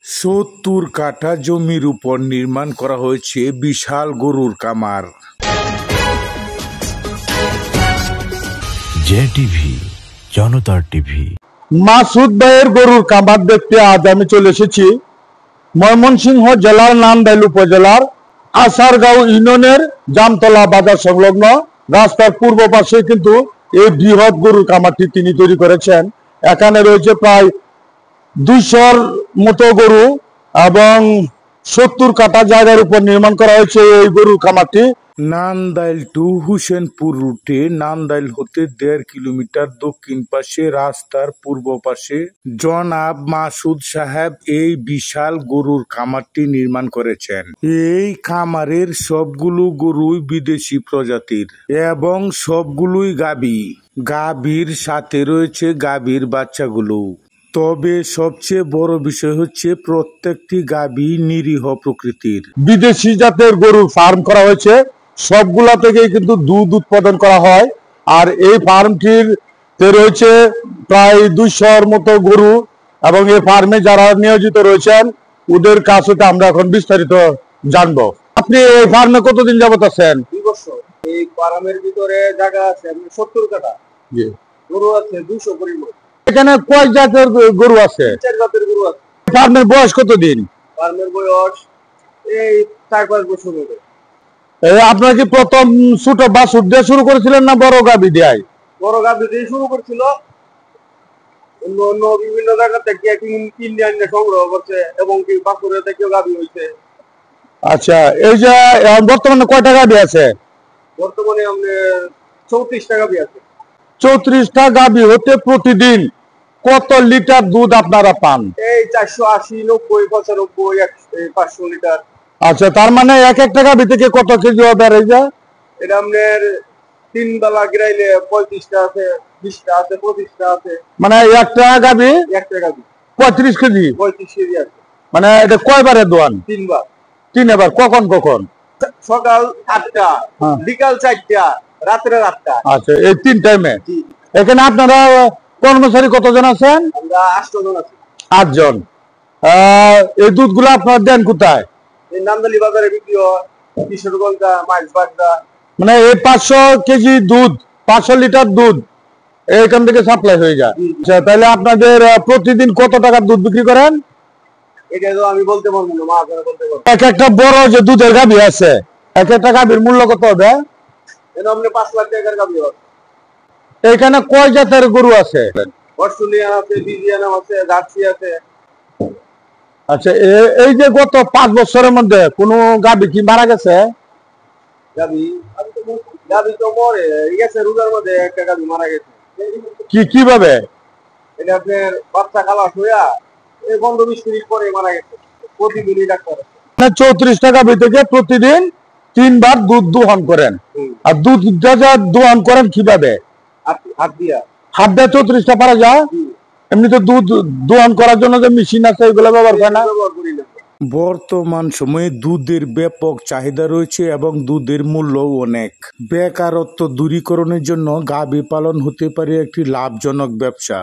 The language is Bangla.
৭০ কাঠা জমির উপর নির্মাণ করা হয়েছে বিশাল গরুর খামার। জেটিভি, জনতার টিভি। মাসুদ ভাইয়ের গরুর খামার দেখতে আজ আমি চলে এসেছি ময়মনসিংহ জেলার নান্দাইল উপজেলার আসারগাঁও ইউনিয়নের জামতলা বাজার সংলগ্ন রাস্তার পূর্ব পাশে কিন্তু এই বৃহৎ গরুর খামারটি তিনি তৈরি করেছেন। এখানে রয়েছে প্রায় 200-র মতো গরু এবং ৭০ কাঠা জায়গার উপর নির্মাণ করা হয়েছে এই গরুর খামারটি। নান্দাইল টু হুসেনপুর রুটে নান্দাইল হতে 1.5 কিলোমিটার দক্ষিণ পাশে রাস্তার পূর্ব পাশে জনাব মাসুদ সাহেব এই বিশাল গরুর খামারটি নির্মাণ করেছেন। এই খামারের সবগুলো গরুই বিদেশি প্রজাতির এবং সবগুলোই গাভী। গাভীর সাথে রয়েছে গাভীর বাচ্চাগুলো। তবে সবচেয়ে বড় বিষয় হচ্ছে প্রত্যেকটি গাভী নিরীহ প্রকৃতির। বিদেশি জাতের গরুর ফার্ম করা হয়েছে, সবগুলা থেকেই কিন্তু দুধ উৎপাদন করা হয়। আর এই ফার্মটির রয়েছে প্রায় 200-র মতো গরু এবং এই ফার্মে যারা নিয়োজিত রয়েছেন ওদের কাছ থেকে আমরা এখন বিস্তারিত জানবো। আপনি এই ফার্মে কতদিন যাবত আছেন? 2 বছর। এই ফার্মের ভিতরে জায়গা আছে 70 কাঠা, গরু আছে 200 পরিমাণ। এখানে কয় জাতের গরু আছে? 4 জাতের গরু আছে। ফার্মের বয়স কতদিন? ফার্মের বয়স এই 4-5 বছর হবে। আপনারা কি প্রথম ছোট বাছুর দিয়ে শুরু করেছিলেন না বড় গাভী দিয়ে? বড় গাভী দিয়ে শুরু করেছিল, অন্য বিভিন্ন জায়গা থেকে কিনে আনিয়ে সংগ্রহ করছে এবং কি বাছুরের থেকেও গাভী হয়েছে। আচ্ছা, এই যে বর্তমানে কয়টা গাভী আছে? বর্তমানে আমাদের 34টা গাভী আছে। 34টা গাভী হতে প্রতিদিন কত লিটার দুধ আপনারা পান? এই 480, 90, 95, 500 লিটার। আচ্ছা, তার মানে এক একটা গাভী থেকে কত কেজি হবে? এটা আমাদের 3 বেলা গিরাইলে 35টা আছে, 20টা আছে, 25টা আছে। মানে একটা গাভী 35 কেজি? 35 কেজি আছে। মানে এটা কয়বারে দোয়ান? 3 বার। 3 বার। কখন? সকাল 8টা, বিকাল 4টা, রাত্রে 8টা। আচ্ছা, এই 3 টাইমে। এখানে আপনারা কর্মচারী কতজন আছেন? আমরা 8 জন আছি। 8 জন। এই দুধগুলো আপনারা দেন কোথায়? এই নান্দাইল বাজারে বিক্রি হয়, কিশোরগঞ্জ, মাইজবাগদা। মানে এই 500 কেজি দুধ, 500 লিটার দুধ এখান থেকে সাপ্লাই হয়ে যায়। আচ্ছা, তাহলে আপনাদের প্রতিদিন কত টাকার দুধ বিক্রি করেন? এটা তো আমি বলতে পারবো না, মা আপনারা বলতে পারবো। এক একটা বড় যে দুধের গাভী আছে, এক একটা গাভীর মূল্য কত হবে? এটা আপনি 5 লাখ টাকার গাভী হবে। এখানে কয় জাতের গরু আছে? অস্ট্রেলিয়ান আছে, বিজিয়ান আছে, জার্সি আছে। আচ্ছা, এই যে গত 5 বছরের মধ্যে কোন গাভী কি মারা গেছে? গাভী তো মরে গেছে, রোজার মধ্যে একটা গাভী মারা গেছে। কিভাবে? এটা আপনার বাচ্চা খালাস হইয়া এই 15-20 মিনিট পরে মারা গেছে। প্রতিদিনই ডাক্তার। 34টা গাভী থেকে প্রতিদিন 3 বার দুধ দোহন করেন। আর দুধ দোহন করেন কিভাবে? হাত দিয়া। হাত দিয়ে 34টা পারা যায়? এমনি তো দুধ দোহন করার জন্য যে মেশিন আছে এগুলো ব্যবহার করে না? বর্তমান সময়ে দুধের ব্যাপক চাহিদা রয়েছে এবং দুধের মূল্যও অনেক। বেকারত্ব দূরীকরণের জন্য গাভী পালন হতে পারে একটি লাভজনক ব্যবসা।